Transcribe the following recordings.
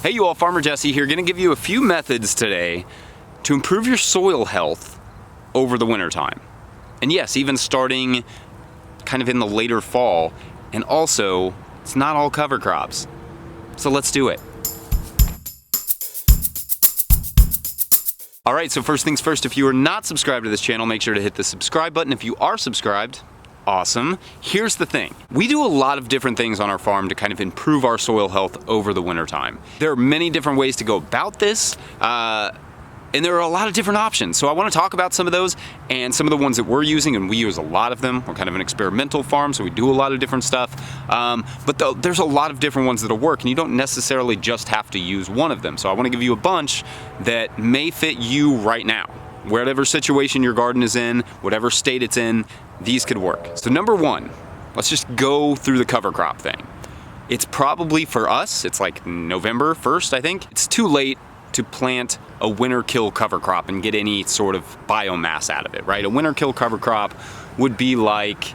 Hey you all, Farmer Jesse here, gonna give you a few methods today to improve your soil health over the winter time. And yes, even starting kind of in the later fall, and also, it's not all cover crops. So let's do it. All right, so first things first, if you are not subscribed to this channel, make sure to hit the subscribe button. If you are subscribed, awesome. Here's the thing. We do a lot of different things on our farm to kind of improve our soil health over the winter time. There are many different ways to go about this, and there are a lot of different options. So I want to talk about some of those and some of the ones that we're using, and we use a lot of them. We're kind of an experimental farm, so we do a lot of different stuff. But there's a lot of different ones that'll work, and you don't necessarily just have to use one of them. So I want to give you a bunch that may fit you right now. Whatever situation your garden is in, whatever state it's in, these could work. So number one, let's just go through the cover crop thing. It's probably, for us, it's like November 1st, I think. It's too late to plant a winter kill cover crop and get any sort of biomass out of it, right? A winter kill cover crop would be like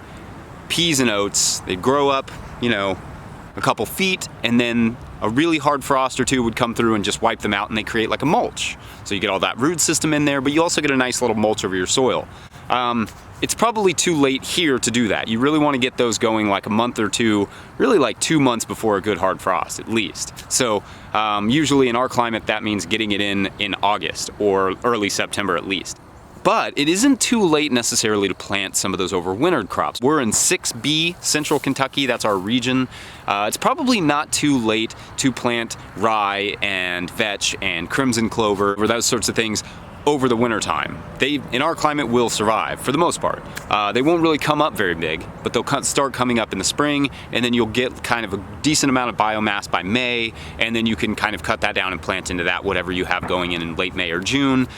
peas and oats. They'd grow up, you know, a couple feet, and then a really hard frost or two would come through and just wipe them out, and they create like a mulch. So you get all that root system in there, but you also get a nice little mulch over your soil. It's probably too late here to do that. You really want to get those going like a month or two, really like 2 months before a good hard frost at least. So usually in our climate, that means getting it in August or early September at least. But it isn't too late necessarily to plant some of those overwintered crops. We're in 6B, Central Kentucky, that's our region. It's probably not too late to plant rye and vetch and crimson clover, or those sorts of things over the winter time. They, in our climate, will survive for the most part. They won't really come up very big, but they'll start coming up in the spring, and then you'll get kind of a decent amount of biomass by May, and then you can kind of cut that down and plant into that whatever you have going in late May or June.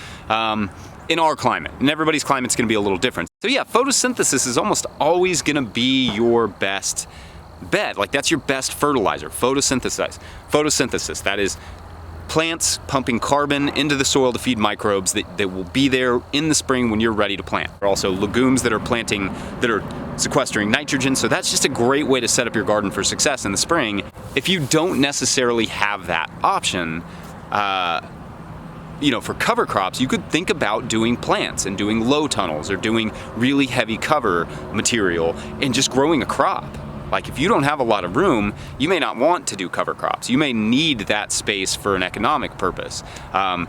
In our climate, and everybody's climate's gonna be a little different. So yeah, photosynthesis is almost always gonna be your best bet. Like that's your best fertilizer, photosynthesis. That is plants pumping carbon into the soil to feed microbes that will be there in the spring when you're ready to plant. There are also legumes that are sequestering nitrogen, so that's just a great way to set up your garden for success in the spring. If you don't necessarily have that option, you know, for cover crops, you could think about doing plants and doing low tunnels or doing really heavy cover material and just growing a crop. Like if you don't have a lot of room, you may not want to do cover crops. You may need that space for an economic purpose.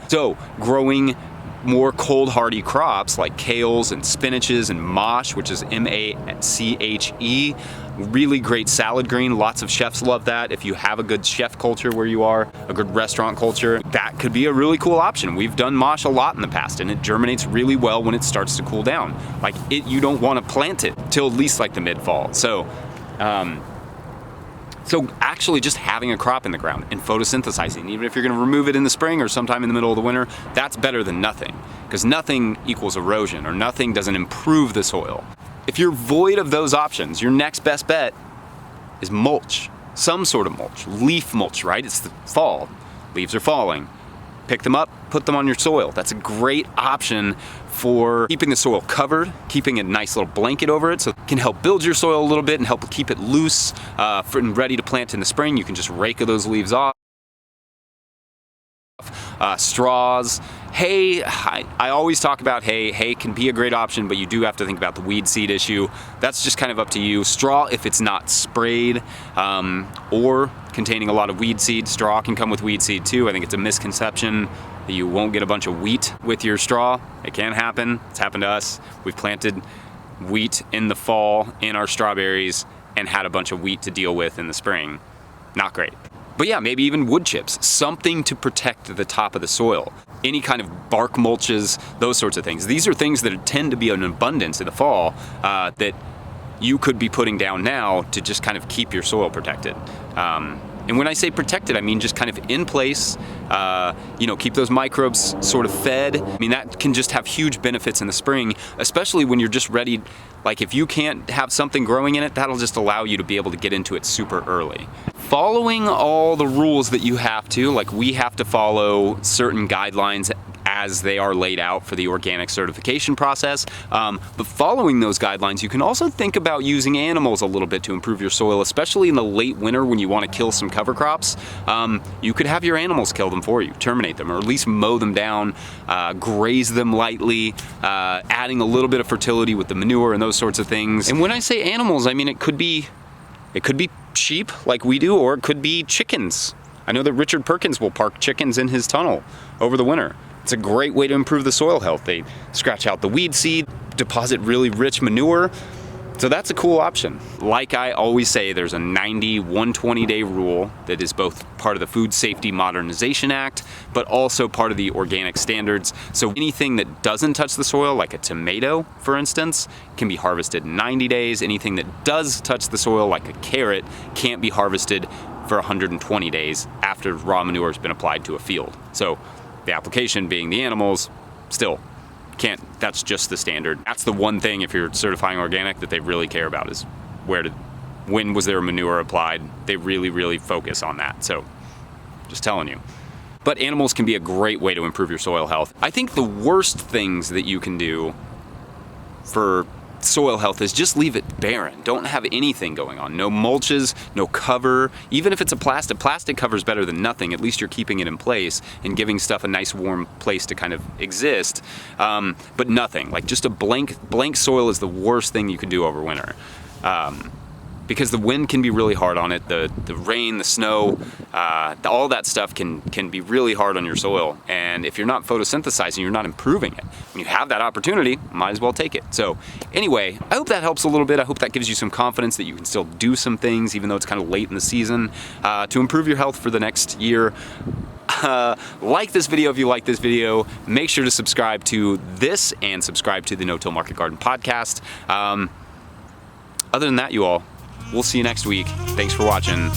So growing more cold hardy crops like kales and spinaches and mache, which is M-A-C-H-E, really great salad green. Lots of chefs love that. If you have a good chef culture where you are, a good restaurant culture, that could be a really cool option. We've done mache a lot in the past, and it germinates really well when it starts to cool down. Like you don't want to plant it till at least like the mid-fall. So actually just having a crop in the ground and photosynthesizing, even if you're gonna remove it in the spring or sometime in the middle of the winter, that's better than nothing, because nothing equals erosion, or nothing doesn't improve the soil. If you're void of those options, your next best bet is mulch. Some sort of mulch, leaf mulch, right? It's the fall, leaves are falling. Pick them up, put them on your soil. That's a great option for keeping the soil covered, keeping a nice little blanket over it, so it can help build your soil a little bit and help keep it loose and ready to plant in the spring. You can just rake those leaves off. Straws, hay. I always talk about hay. Hay can be a great option, but you do have to think about the weed seed issue. That's just kind of up to you. Straw, if it's not sprayed or containing a lot of weed seed. Straw can come with weed seed too. I think it's a misconception that you won't get a bunch of wheat with your straw. It can happen. It's happened to us. We've planted wheat in the fall in our strawberries and had a bunch of wheat to deal with in the spring. Not great. But yeah, maybe even wood chips, something to protect the top of the soil. Any kind of bark mulches, those sorts of things. These are things that tend to be in abundance in the fall that you could be putting down now to just kind of keep your soil protected. And when I say protected, I mean just kind of in place, you know, keep those microbes sort of fed. I mean, that can just have huge benefits in the spring, especially when you're just ready. Like if you can't have something growing in it, that'll just allow you to be able to get into it super early. Following all the rules that you have to, like we have to follow certain guidelines as they are laid out for the organic certification process. But following those guidelines, you can also think about using animals a little bit to improve your soil, especially in the late winter when you want to kill some cover crops. You could have your animals kill them for you, terminate them, or at least mow them down, graze them lightly, adding a little bit of fertility with the manure and those sorts of things. And when I say animals, I mean it could be sheep like we do, or it could be chickens. I know that Richard Perkins will park chickens in his tunnel over the winter. It's a great way to improve the soil health. They scratch out the weed seed, deposit really rich manure. So that's a cool option. Like I always say, there's a 90-120 day rule that is both part of the Food Safety Modernization Act, but also part of the organic standards. So anything that doesn't touch the soil, like a tomato, for instance, can be harvested in 90 days. Anything that does touch the soil, like a carrot, can't be harvested for 120 days after raw manure has been applied to a field. So the application being the animals, still can't, that's just the standard. That's the one thing, if you're certifying organic, that they really care about is when was their manure applied. They really focus on that. So just telling you. But animals can be a great way to improve your soil health. I think the worst things that you can do for soil health is just leave it barren. Don't have anything going on. No mulches, no cover. Even if it's a plastic cover is better than nothing. At least you're keeping it in place and giving stuff a nice warm place to kind of exist. But nothing, like just a blank soil is the worst thing you can do over winter. Because the wind can be really hard on it, the rain, the snow, all that stuff can be really hard on your soil. And if you're not photosynthesizing, you're not improving it. When you have that opportunity, might as well take it. So anyway, I hope that helps a little bit. I hope that gives you some confidence that you can still do some things, even though it's kind of late in the season, to improve your health for the next year. Like this video if you like this video. Make sure to subscribe to this and subscribe to the No-Till Market Garden podcast. Other than that, you all, we'll see you next week. Thanks for watching.